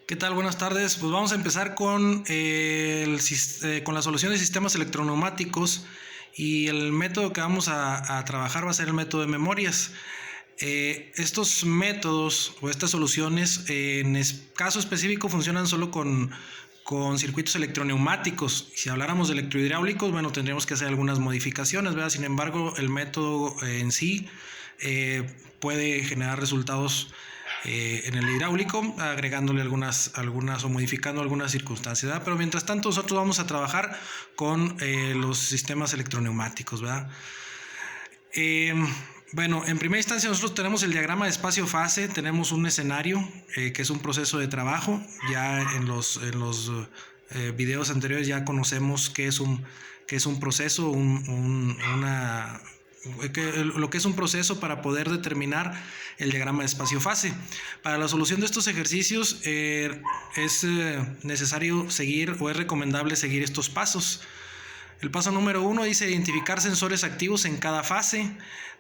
¿Qué tal? Buenas tardes. Pues vamos a empezar con la solución de sistemas electroneumáticos y el método que vamos a trabajar va a ser el método de memorias. Estos métodos o estas soluciones en caso específico funcionan solo con circuitos electroneumáticos. Si habláramos de electrohidráulicos, bueno, tendríamos que hacer algunas modificaciones, ¿verdad? Sin embargo, el método en sí puede generar resultados en el hidráulico, agregándole algunas o modificando algunas circunstancias, ¿verdad? Pero mientras tanto nosotros vamos a trabajar con los sistemas electroneumáticos, ¿verdad? Bueno, en primera instancia nosotros tenemos el diagrama de espacio-fase, tenemos un escenario que es un proceso de trabajo. Ya en los videos anteriores ya conocemos qué es un proceso, lo que es un proceso para poder determinar el diagrama de espacio-fase. Para la solución de estos ejercicios es necesario seguir o es recomendable seguir estos pasos. El paso número 1 dice identificar sensores activos en cada fase.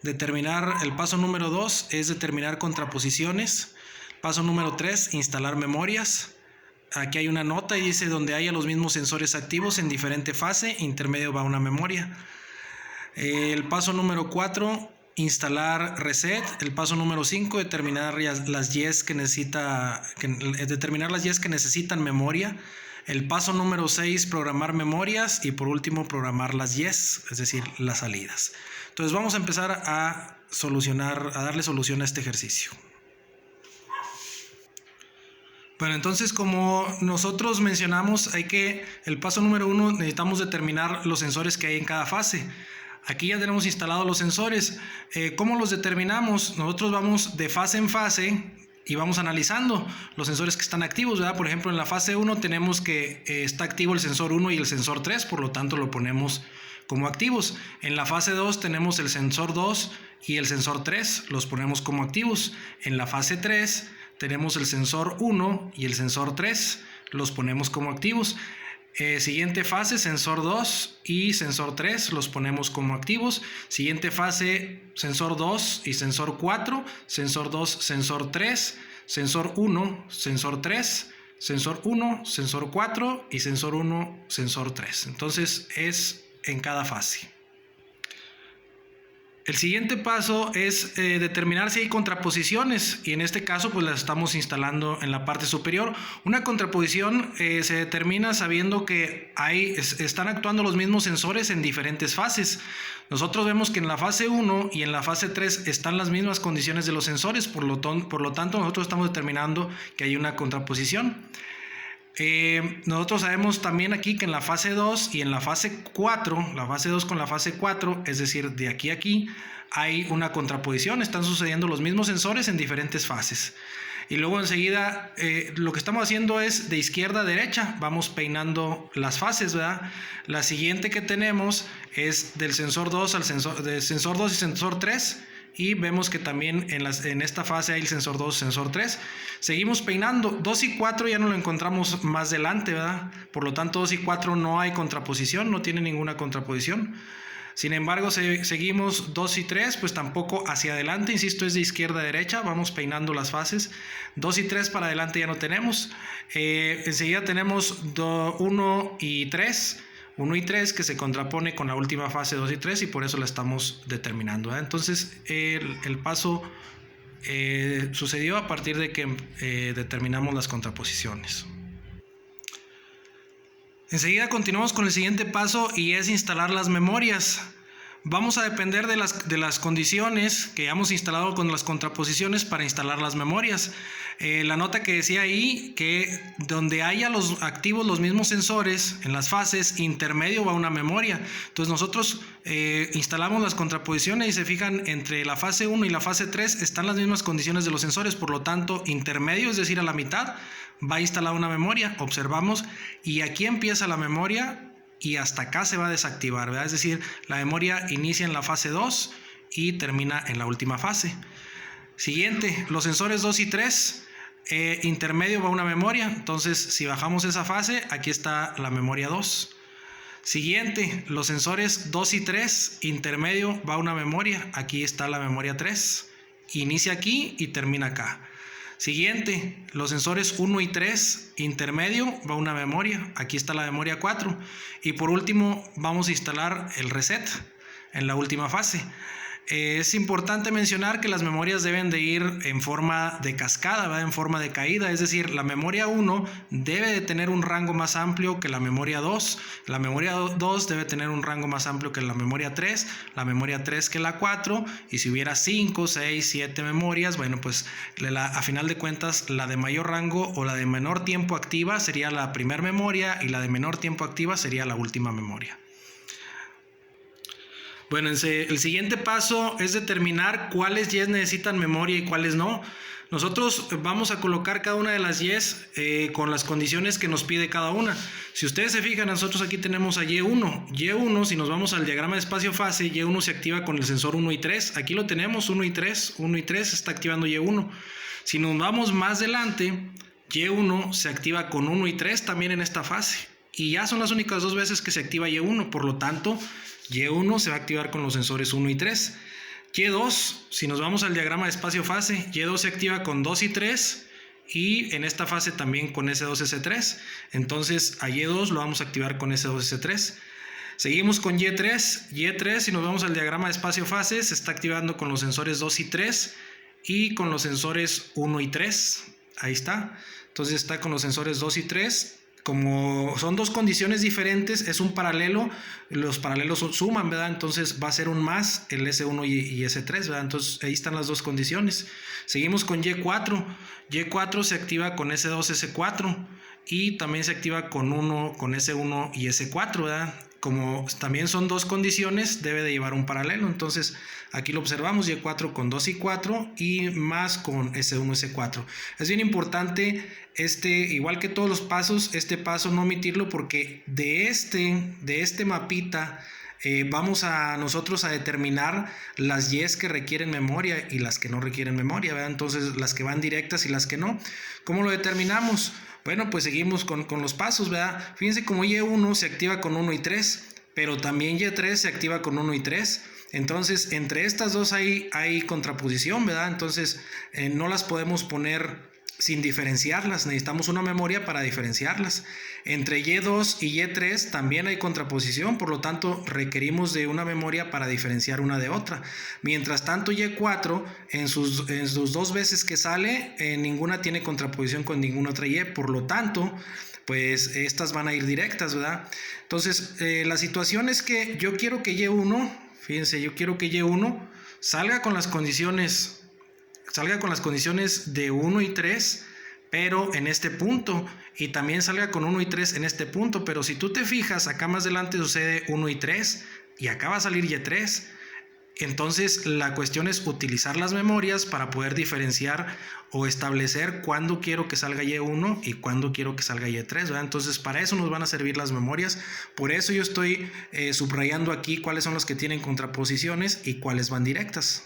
El paso número 2 es determinar contraposiciones. Paso número 3, instalar memorias. Aquí hay una nota y dice donde haya los mismos sensores activos en diferente fase, intermedio va una memoria. El paso número 4, instalar reset. El paso número 5, determinar las YES que necesitan memoria. El paso número 6, programar memorias. Y por último, programar las YES, es decir, las salidas. Entonces vamos a empezar a darle solución a este ejercicio. Bueno, entonces como nosotros mencionamos, el paso número 1 necesitamos determinar los sensores que hay en cada fase. Aquí ya tenemos instalados los sensores. ¿Cómo los determinamos? Nosotros vamos de fase en fase y vamos analizando los sensores que están activos, ¿verdad? Por ejemplo, en la fase 1 tenemos que está activo el sensor 1 y el sensor 3, por lo tanto lo ponemos como activos. En la fase 2 tenemos el sensor 2 y el sensor 3, los ponemos como activos. En la fase 3 tenemos el sensor 1 y el sensor 3, los ponemos como activos. Siguiente fase, sensor 2 y sensor 3, los ponemos como activos. Siguiente fase, sensor 2 y sensor 4, sensor 2, sensor 3, sensor 1, sensor 3, sensor 1, sensor 4 y sensor 1, sensor 3. Entonces es en cada fase. El siguiente paso es determinar si hay contraposiciones y en este caso pues las estamos instalando en la parte superior. Una contraposición se determina sabiendo que están actuando los mismos sensores en diferentes fases. Nosotros vemos que en la fase 1 y en la fase 3 están las mismas condiciones de los sensores, por lo tanto nosotros estamos determinando que hay una contraposición. Nosotros sabemos también aquí que en la fase 2 y en la fase 4, la fase 2 con la fase 4, es decir, de aquí a aquí, hay una contraposición, están sucediendo los mismos sensores en diferentes fases. Y luego enseguida lo que estamos haciendo es de izquierda a derecha, vamos peinando las fases, ¿verdad? La siguiente que tenemos es del sensor 2 del sensor 2 y sensor 3. Y vemos que también en esta fase hay el sensor 2, sensor 3. Seguimos peinando. 2 y 4 ya no lo encontramos más delante, ¿verdad? Por lo tanto, 2 y 4 no hay contraposición, no tiene ninguna contraposición. Sin embargo, seguimos 2 y 3, pues tampoco hacia adelante, insisto, es de izquierda a derecha, vamos peinando las fases. 2 y 3 para adelante ya no tenemos. Enseguida tenemos 1 y 3. 1 y 3 que se contrapone con la última fase 2 y 3 y por eso la estamos determinando, ¿verdad? Entonces el paso sucedió a partir de que determinamos las contraposiciones. Enseguida continuamos con el siguiente paso y es instalar las memorias. Vamos a depender de las condiciones que hemos instalado con las contraposiciones para instalar las memorias. La nota que decía ahí que donde haya los activos los mismos sensores en las fases, intermedio va una memoria. Entonces nosotros instalamos las contraposiciones y se fijan entre la fase 1 y la fase 3 están las mismas condiciones de los sensores, por lo tanto intermedio, es decir, a la mitad, va a instalar una memoria. Observamos y aquí empieza la memoria y hasta acá se va a desactivar, ¿verdad? Es decir, la memoria inicia en la fase 2 y termina en la última fase. Siguiente, los sensores 2 y 3, intermedio va una memoria, entonces si bajamos esa fase, aquí está la memoria 2. Siguiente, los sensores 2 y 3, intermedio va una memoria, aquí está la memoria 3. Inicia aquí y termina acá. Siguiente, los sensores 1 y 3, intermedio, va una memoria. Aquí está la memoria 4. Y por último, vamos a instalar el reset en la última fase. Es importante mencionar que las memorias deben de ir en forma de cascada, ¿verdad? En forma de caída, es decir, la memoria 1 debe de tener un rango más amplio que la memoria 2, la memoria 2 debe tener un rango más amplio que la memoria 3, la memoria 3 que la 4, y si hubiera 5, 6, 7 memorias, bueno, pues a final de cuentas la de mayor rango o la de menor tiempo activa sería la primera memoria y la de menor tiempo activa sería la última memoria. Bueno, el siguiente paso es determinar cuáles YES necesitan memoria y cuáles no. Nosotros vamos a colocar cada una de las YES con las condiciones que nos pide cada una. Si ustedes se fijan, nosotros aquí tenemos a Y1. Y1, si nos vamos al diagrama de espacio-fase, Y1 se activa con el sensor 1 y 3. Aquí lo tenemos, 1 y 3. 1 y 3 está activando Y1. Si nos vamos más adelante, Y1 se activa con 1 y 3 también en esta fase. Y ya son las únicas dos veces que se activa Y1. Por lo tanto, Y1 se va a activar con los sensores 1 y 3. Y2, si nos vamos al diagrama de espacio-fase, Y2 se activa con 2 y 3 y en esta fase también con S2, S3. Entonces a Y2 lo vamos a activar con S2, S3. Seguimos con Y3. Y3, si nos vamos al diagrama de espacio-fase, se está activando con los sensores 2 y 3 y con los sensores 1 y 3. Ahí está. Entonces está con los sensores 2 y 3. Como son dos condiciones diferentes, es un paralelo, los paralelos suman, ¿verdad? Entonces va a ser un más el S1 y S3, ¿verdad? Entonces ahí están las dos condiciones. Seguimos con Y4. Y4 se activa con S2, S4 y también se activa con S1 y S4, ¿verdad? Como también son dos condiciones, debe de llevar un paralelo. Entonces aquí lo observamos, Y4 con 2 y 4 y más con S1, S4. Es bien importante igual que todos los pasos, este paso no omitirlo porque de este mapita vamos a nosotros a determinar las YES que requieren memoria y las que no requieren memoria, ¿verdad? Entonces las que van directas y las que no. ¿Cómo lo determinamos? Bueno, pues seguimos con los pasos, ¿verdad? Fíjense como Y1 se activa con 1 y 3, pero también Y3 se activa con 1 y 3. Entonces, entre estas dos hay contraposición, ¿verdad? Entonces, no las podemos poner sin diferenciarlas, necesitamos una memoria para diferenciarlas. Entre Y2 y Y3 también hay contraposición, por lo tanto requerimos de una memoria para diferenciar una de otra. Mientras tanto Y4 en sus dos veces que sale, ninguna tiene contraposición con ninguna otra Y, por lo tanto pues estas van a ir directas, ¿verdad? Entonces la situación es que yo quiero que Y1, fíjense, yo quiero que Y1 salga con las condiciones de 1 y 3, pero en este punto, y también salga con 1 y 3 en este punto, pero si tú te fijas, acá más adelante sucede 1 y 3, y acá va a salir Y3, entonces la cuestión es utilizar las memorias para poder diferenciar o establecer cuándo quiero que salga Y1 y cuándo quiero que salga Y3, ¿verdad? Entonces para eso nos van a servir las memorias, por eso yo estoy subrayando aquí cuáles son los que tienen contraposiciones y cuáles van directas.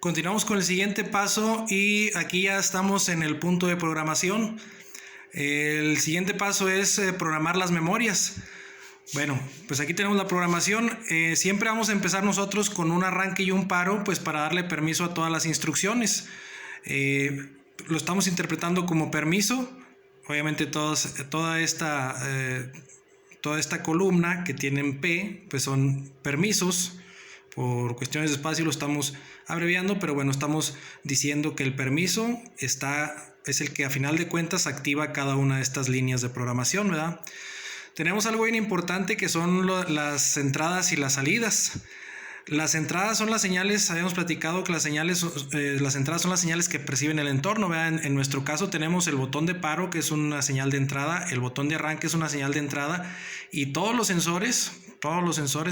Continuamos con el siguiente paso y aquí ya estamos en el punto de programación. El siguiente paso es programar las memorias. Bueno, pues aquí tenemos la programación. Siempre vamos a empezar nosotros con un arranque y un paro, pues para darle permiso a todas las instrucciones. Lo estamos interpretando como permiso. Obviamente toda esta columna que tienen P, pues son permisos. Por cuestiones de espacio lo estamos abreviando, pero bueno, estamos diciendo que el permiso es el que a final de cuentas activa cada una de estas líneas de programación, ¿verdad? Tenemos algo bien importante que son las entradas y las salidas. Las entradas son las señales, habíamos platicado que las entradas son las señales que perciben el entorno, ¿verdad? En nuestro caso tenemos el botón de paro, que es una señal de entrada, el botón de arranque es una señal de entrada, y todos los sensores,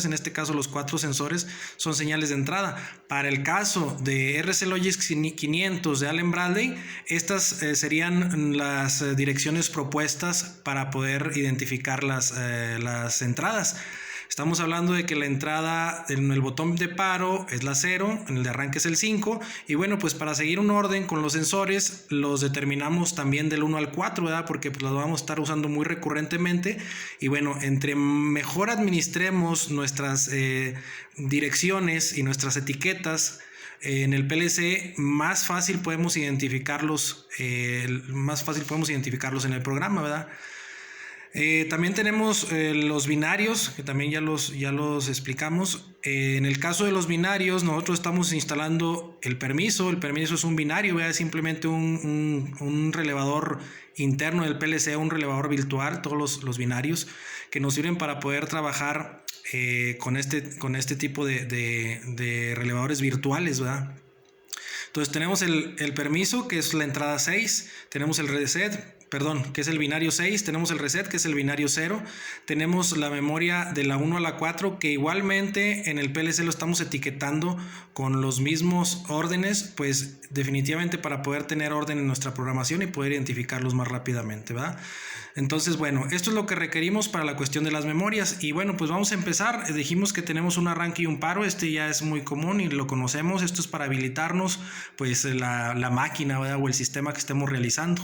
en este caso los 4 sensores, son señales de entrada. Para el caso de RC Logic 500 de Allen Bradley, estas serían las direcciones propuestas para poder identificar las entradas. Estamos hablando de que la entrada en el botón de paro es la 0, en el de arranque es el 5, y bueno, pues para seguir un orden con los sensores los determinamos también del 1 al 4, ¿verdad? Porque pues los vamos a estar usando muy recurrentemente, y bueno, entre mejor administremos nuestras direcciones y nuestras etiquetas, en el PLC, más fácil podemos identificarlos, en el programa, ¿verdad? También tenemos los binarios, que también ya los explicamos. En el caso de los binarios, nosotros estamos instalando el permiso. El permiso es un binario, ¿verdad? Es simplemente un relevador interno del PLC, un relevador virtual, todos los binarios que nos sirven para poder trabajar con este tipo de relevadores virtuales, ¿verdad? Entonces tenemos el permiso, que es la entrada 6, tenemos el reset, que es el binario 6, tenemos el reset, que es el binario 0, tenemos la memoria de la 1 a la 4, que igualmente en el PLC lo estamos etiquetando con los mismos órdenes, pues definitivamente para poder tener orden en nuestra programación y poder identificarlos más rápidamente, ¿verdad? Entonces, bueno, esto es lo que requerimos para la cuestión de las memorias. Y bueno, pues vamos a empezar. Dijimos que tenemos un arranque y un paro. Este ya es muy común y lo conocemos. Esto es para habilitarnos pues la máquina, ¿verdad? O el sistema que estemos realizando.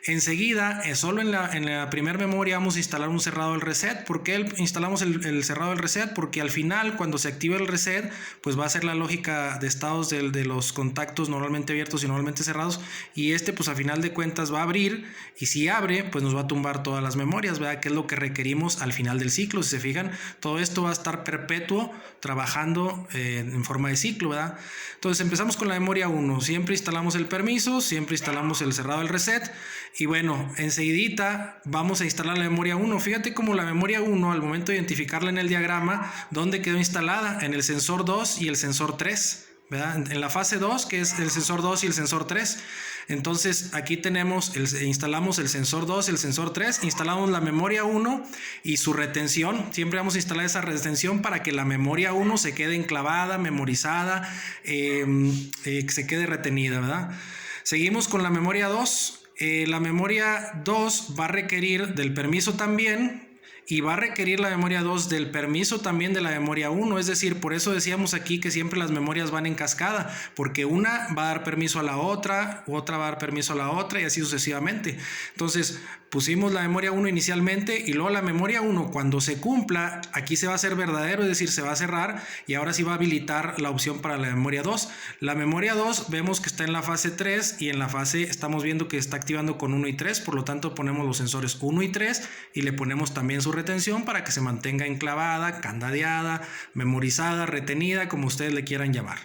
Enseguida, solo en la primera memoria vamos a instalar un cerrado del reset. ¿Por qué instalamos el cerrado del reset? Porque al final, cuando se active el reset, pues va a ser la lógica de estados de los contactos normalmente abiertos y normalmente cerrados, y pues a final de cuentas va a abrir, y si abre, pues nos va a tumbar todas las memorias, ¿verdad? Que es lo que requerimos al final del ciclo. Si se fijan, todo esto va a estar perpetuo trabajando en forma de ciclo, ¿verdad? Entonces empezamos con la memoria 1. Siempre instalamos el permiso, siempre instalamos el cerrado del reset. Y bueno, enseguidita vamos a instalar la memoria 1. Fíjate cómo la memoria 1, al momento de identificarla en el diagrama, ¿dónde quedó instalada? En el sensor 2 y el sensor 3, ¿verdad? En la fase 2, que es el sensor 2 y el sensor 3. Entonces aquí instalamos el sensor 2, el sensor 3, instalamos la memoria 1 y su retención. Siempre vamos a instalar esa retención para que la memoria 1 se quede enclavada, memorizada, que se quede retenida, ¿verdad? Seguimos con la memoria 2. La memoria 2 va a requerir del permiso también, y va a requerir la memoria 2 del permiso también de la memoria 1. Es decir, por eso decíamos aquí que siempre las memorias van en cascada, porque una va a dar permiso a la otra, otra va a dar permiso a la otra, y así sucesivamente. Entonces pusimos la memoria 1 inicialmente, y luego la memoria 1, cuando se cumpla, aquí se va a hacer verdadero, es decir, se va a cerrar, y ahora sí va a habilitar la opción para la memoria 2. La memoria 2 vemos que está en la fase 3, y en la fase estamos viendo que está activando con 1 y 3, por lo tanto ponemos los sensores 1 y 3 y le ponemos también su retención para que se mantenga enclavada, candadeada, memorizada, retenida, como ustedes le quieran llamar.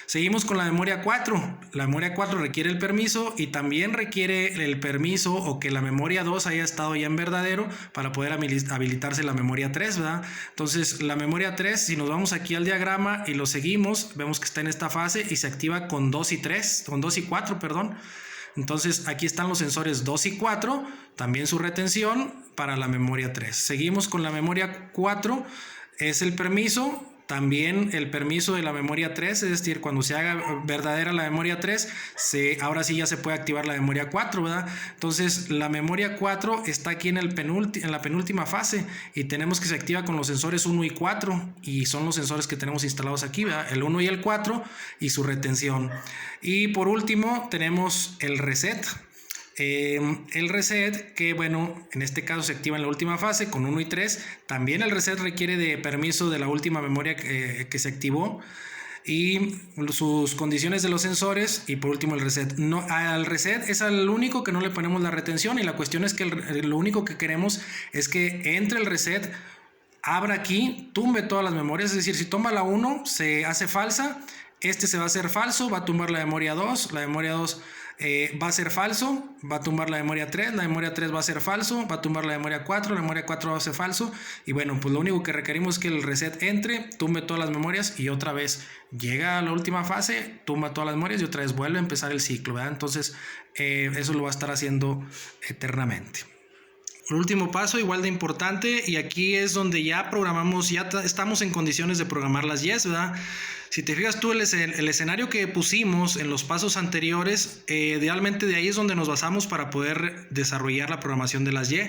Seguimos con la memoria 4. La memoria 4 requiere el permiso, y también requiere el permiso o que la memoria 2 haya estado ya en verdadero para poder habilitarse la memoria 3, ¿verdad? Entonces la memoria 3, si nos vamos aquí al diagrama y lo seguimos, vemos que está en esta fase y se activa con 2 y 4, perdón. Entonces aquí están los sensores 2 y 4, también su retención para la memoria 3. Seguimos con la memoria 4, es el permiso, también el permiso de la memoria 3, es decir, cuando se haga verdadera la memoria 3, ahora sí ya se puede activar la memoria 4, ¿verdad? Entonces la memoria 4 está aquí en la penúltima fase, y tenemos que se activa con los sensores 1 y 4, y son los sensores que tenemos instalados aquí, ¿verdad? El 1 y el 4 y su retención. Y por último tenemos el reset. El reset, que bueno, en este caso se activa en la última fase con 1 y 3. También el reset requiere de permiso de la última memoria que se activó, y sus condiciones de los sensores, y por último el reset. Al reset es al único que no le ponemos la retención, y la cuestión es que lo único que queremos es que entre el reset, abra aquí, tumbe todas las memorias. Es decir, si toma la 1 se hace falsa, se va a hacer falso, va a tumbar la memoria 2, la memoria 2 va a ser falso, va a tumbar la memoria 3, la memoria 3 va a ser falso, va a tumbar la memoria 4, la memoria 4 va a ser falso, y bueno, pues lo único que requerimos es que el reset entre, tumbe todas las memorias, y otra vez llega a la última fase, tumba todas las memorias y otra vez vuelve a empezar el ciclo, ¿verdad? Entonces eso lo va a estar haciendo eternamente. El último paso, igual de importante, y aquí es donde ya programamos, ya estamos en condiciones de programar las YES, ¿verdad? Si te fijas tú, el escenario que pusimos en los pasos anteriores, idealmente de ahí es donde nos basamos para poder desarrollar la programación de las Y.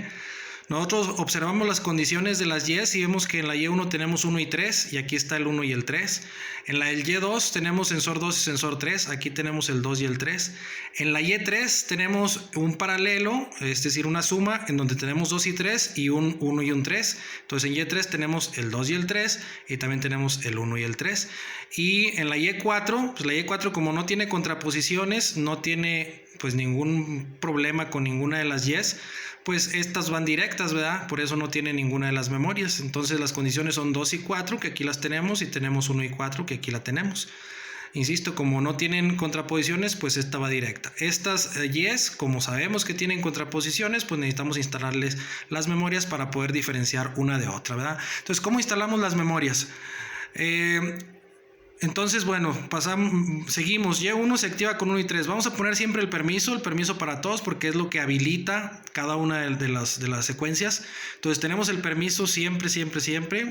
Nosotros observamos las condiciones de las Y y vemos que en la Y1 tenemos 1 y 3 y aquí está el 1 y el 3. En la Y2 tenemos sensor 2 y sensor 3, aquí tenemos el 2 y el 3. En la Y3 tenemos un paralelo, es decir, una suma en donde tenemos 2 y 3 y un 1 y un 3. Entonces en Y3 tenemos el 2 y el 3 y también tenemos el 1 y el 3. Y en la Y4, pues la Y4 como no tiene contraposiciones, no tiene pues ningún problema con ninguna de las Y's, pues estas van directas, ¿verdad? Por eso no tiene ninguna de las memorias. Entonces las condiciones son 2 y 4, que aquí las tenemos, y tenemos 1 y 4, que aquí la tenemos. Insisto, como no tienen contraposiciones, pues esta va directa. Estas Y's, como sabemos que tienen contraposiciones, pues necesitamos instalarles las memorias para poder diferenciar una de otra, ¿verdad? Entonces, ¿cómo instalamos las memorias? Entonces, bueno, seguimos. Y1 se activa con 1 y 3. Vamos a poner siempre el permiso para todos, porque es lo que habilita cada una de las secuencias. Entonces, tenemos el permiso siempre.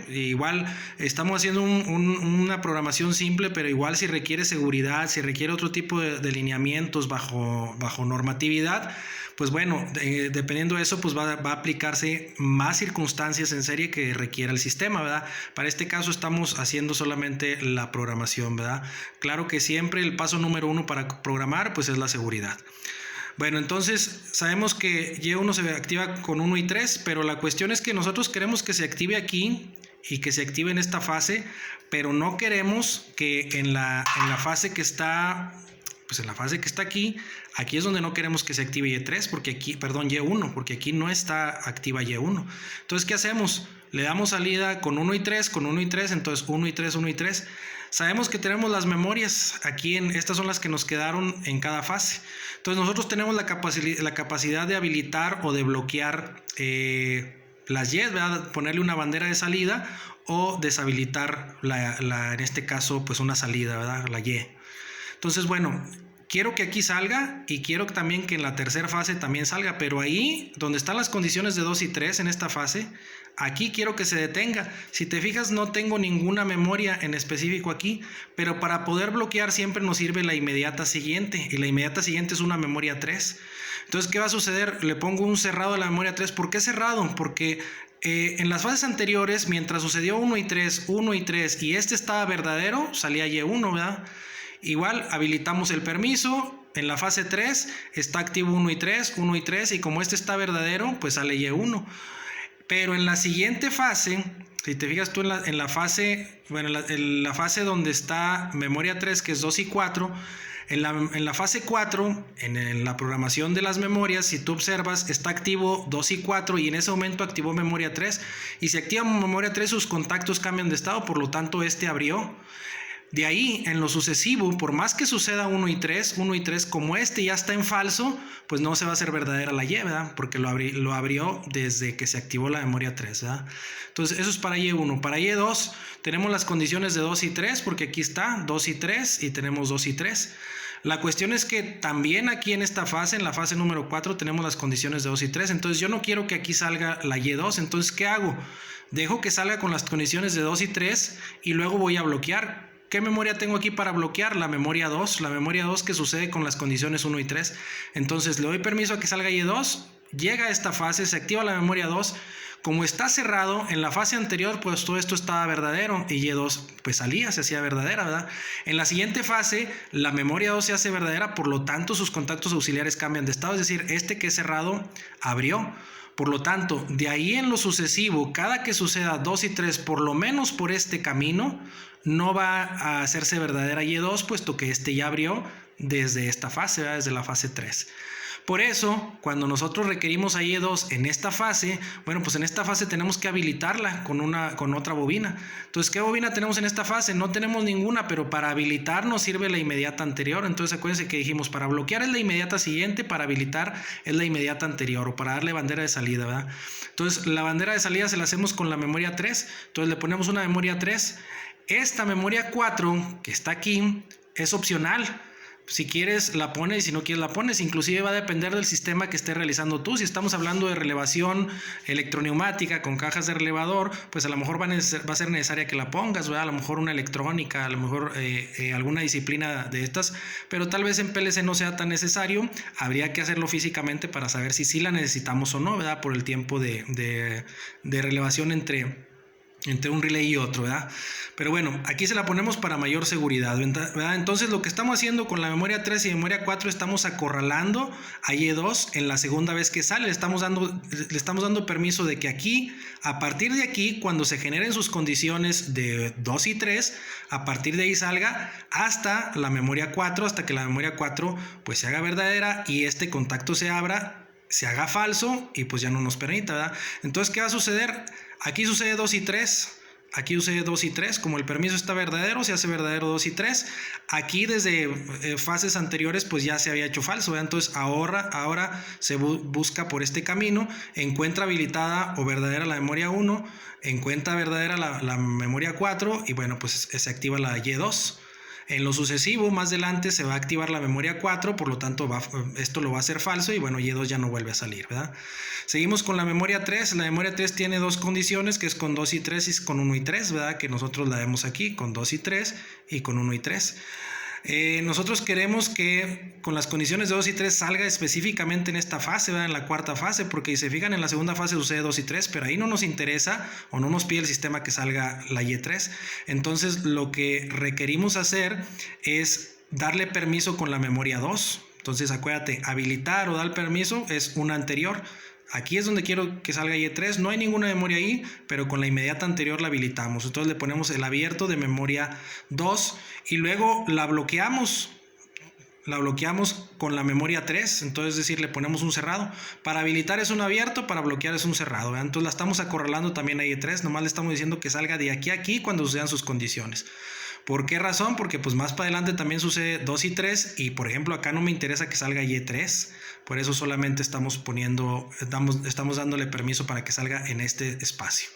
Igual estamos haciendo una programación simple, pero igual si requiere seguridad, si requiere otro tipo de lineamientos bajo normatividad, pues bueno, dependiendo de eso, pues va a aplicarse más circunstancias en serie que requiera el sistema, ¿verdad? Para este caso estamos haciendo solamente la programación, ¿verdad? Claro que siempre el paso número 1 para programar, pues es la seguridad. Bueno, entonces sabemos que Y1 se activa con 1 y 3, pero la cuestión es que nosotros queremos que se active aquí y que se active en esta fase, pero no queremos que en la fase que está... Pues en la fase que está aquí es donde no queremos que se active Y3, Y1, porque aquí no está activa Y1. Entonces, ¿qué hacemos? Le damos salida con 1 y 3, entonces 1 y 3, 1 y 3. Sabemos que tenemos las memorias aquí, estas son las que nos quedaron en cada fase. Entonces, nosotros tenemos la capacidad de habilitar o de bloquear las Y, ¿verdad? Ponerle una bandera de salida o deshabilitar, en este caso, pues una salida, ¿verdad? La Y. Entonces, bueno, quiero que aquí salga y quiero también que en la tercera fase también salga, pero ahí donde están las condiciones de 2 y 3 en esta fase, aquí quiero que se detenga. Si te fijas, no tengo ninguna memoria en específico aquí, pero para poder bloquear siempre nos sirve la inmediata siguiente, y la inmediata siguiente es una memoria 3. Entonces, ¿qué va a suceder? Le pongo un cerrado a la memoria 3. ¿Por qué cerrado? Porque en las fases anteriores, mientras sucedió 1 y 3, y este estaba verdadero, salía Y1, ¿verdad? Igual habilitamos el permiso, en la fase 3 está activo 1 y 3, y como este está verdadero, pues sale Y1. Pero en la siguiente fase, si te fijas tú en la fase, bueno, en la fase donde está memoria 3, que es 2 y 4, en la fase 4, en la programación de las memorias, si tú observas, está activo 2 y 4 y en ese momento activó memoria 3. Y si activa memoria 3, sus contactos cambian de estado, por lo tanto este abrió. De ahí, en lo sucesivo, por más que suceda 1 y 3, como este ya está en falso, pues no se va a hacer verdadera la Y, ¿verdad? Porque lo abrió desde que se activó la memoria 3, ¿verdad? Entonces, eso es para Y1. Para Y2, tenemos las condiciones de 2 y 3, porque aquí está 2 y 3, y tenemos 2 y 3. La cuestión es que también aquí en esta fase, en la fase número 4, tenemos las condiciones de 2 y 3. Entonces, yo no quiero que aquí salga la Y2. Entonces, ¿qué hago? Dejo que salga con las condiciones de 2 y 3 y luego voy a bloquear. ¿Qué memoria tengo aquí para bloquear? La memoria 2 que sucede con las condiciones 1 y 3. Entonces le doy permiso a que salga Y2, llega a esta fase, se activa la memoria 2. Como está cerrado, en la fase anterior pues todo esto estaba verdadero y Y2 pues salía, se hacía verdadera, ¿verdad? En la siguiente fase la memoria 2 se hace verdadera, por lo tanto sus contactos auxiliares cambian de estado, es decir, este que es cerrado abrió. Por lo tanto, de ahí en lo sucesivo, cada que suceda 2 y 3, por lo menos por este camino, no va a hacerse verdadera Y2, puesto que este ya abrió desde esta fase, ¿verdad? Desde la fase 3. Por eso, cuando nosotros requerimos a Y2 en esta fase, bueno, pues en esta fase tenemos que habilitarla con otra bobina. Entonces, ¿qué bobina tenemos en esta fase? No tenemos ninguna, pero para habilitar nos sirve la inmediata anterior. Entonces, acuérdense que dijimos, para bloquear es la inmediata siguiente, para habilitar es la inmediata anterior, o para darle bandera de salida, ¿verdad? Entonces, la bandera de salida se la hacemos con la memoria 3. Entonces, le ponemos una memoria 3. Esta memoria 4, que está aquí, es opcional. Si quieres la pones y si no quieres la pones. Inclusive va a depender del sistema que estés realizando tú. Si estamos hablando de relevación electroneumática con cajas de relevador, pues a lo mejor va a ser necesaria que la pongas, ¿verdad? A lo mejor una electrónica, a lo mejor alguna disciplina de estas, pero tal vez en PLC no sea tan necesario. Habría que hacerlo físicamente para saber si sí la necesitamos o no, ¿verdad? Por el tiempo de relevación entre un relay y otro, ¿verdad? Pero bueno, aquí se la ponemos para mayor seguridad, ¿verdad? Entonces lo que estamos haciendo con la memoria 3 y memoria 4, estamos acorralando a Y2 en la segunda vez que sale. Le estamos dando permiso de que aquí, a partir de aquí, cuando se generen sus condiciones de 2 y 3, a partir de ahí salga hasta la memoria 4, hasta que la memoria 4 pues se haga verdadera y este contacto se abra, se haga falso y pues ya no nos permita, ¿verdad? Entonces, ¿qué va a suceder? Aquí sucede 2 y 3. Aquí sucede 2 y 3. Como el permiso está verdadero, se hace verdadero 2 y 3. Aquí desde fases anteriores pues ya se había hecho falso, ¿verdad? Entonces ahora se busca por este camino. Encuentra habilitada o verdadera la memoria 1. Encuentra verdadera la memoria 4. Y bueno, pues se activa la Y2. En lo sucesivo, más adelante se va a activar la memoria 4, por lo tanto esto lo va a hacer falso y bueno, Y2 ya no vuelve a salir, ¿verdad? Seguimos con la memoria 3. La memoria 3 tiene dos condiciones, que es con 2 y 3 y con 1 y 3, ¿verdad? Que nosotros la vemos aquí, con 2 y 3 y con 1 y 3. Nosotros queremos que con las condiciones de 2 y 3 salga específicamente en esta fase, ¿verdad? En la cuarta fase, porque si se fijan en la segunda fase sucede 2 y 3, pero ahí no nos interesa o no nos pide el sistema que salga la Y3. Entonces lo que requerimos hacer es darle permiso con la memoria 2. Entonces acuérdate, habilitar o dar permiso es una anterior. Aquí es donde quiero que salga Y3, no hay ninguna memoria ahí, pero con la inmediata anterior la habilitamos. Entonces le ponemos el abierto de memoria 2 y luego la bloqueamos con la memoria 3, entonces es decir, le ponemos un cerrado. Para habilitar es un abierto, para bloquear es un cerrado, ¿verdad? Entonces la estamos acorralando también a Y3, nomás le estamos diciendo que salga de aquí a aquí cuando sucedan sus condiciones. ¿Por qué razón? Porque pues más para adelante también sucede 2 y 3 y por ejemplo acá no me interesa que salga Y3, por eso solamente estamos dándole permiso para que salga en este espacio.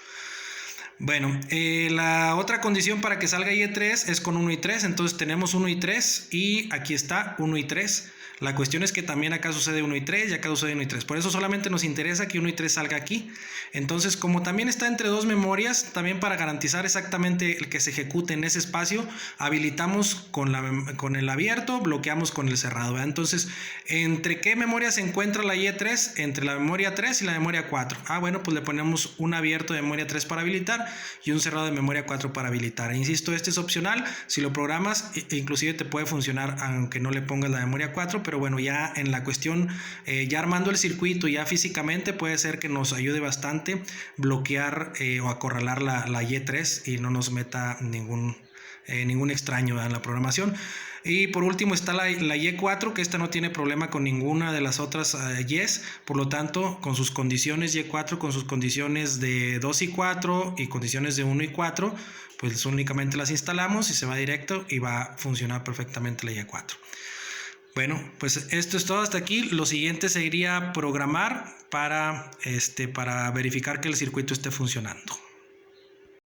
Bueno, la otra condición para que salga Y3 es con 1 y 3, entonces tenemos 1 y 3 y aquí está 1 y 3. La cuestión es que también acá sucede 1 y 3 y acá sucede 1 y 3. Por eso solamente nos interesa que 1 y 3 salga aquí. Entonces, como también está entre dos memorias, también para garantizar exactamente el que se ejecute en ese espacio, habilitamos con el abierto, bloqueamos con el cerrado, ¿verdad? Entonces, ¿entre qué memoria se encuentra la Y3? Entre la memoria 3 y la memoria 4. Bueno, pues le ponemos un abierto de memoria 3 para habilitar y un cerrado de memoria 4 para habilitar. Insisto, este es opcional. Si lo programas, inclusive te puede funcionar aunque no le pongas la memoria 4, pero bueno, ya en la cuestión, ya armando el circuito ya físicamente puede ser que nos ayude bastante bloquear o acorralar la Y3 y no nos meta ningún extraño en la programación. Y por último está la Y4, que esta no tiene problema con ninguna de las otras Ys, por lo tanto con sus condiciones Y4, con sus condiciones de 2 y 4 y condiciones de 1 y 4, pues únicamente las instalamos y se va directo y va a funcionar perfectamente la Y4. Bueno, pues esto es todo hasta aquí. Lo siguiente sería programar para verificar que el circuito esté funcionando.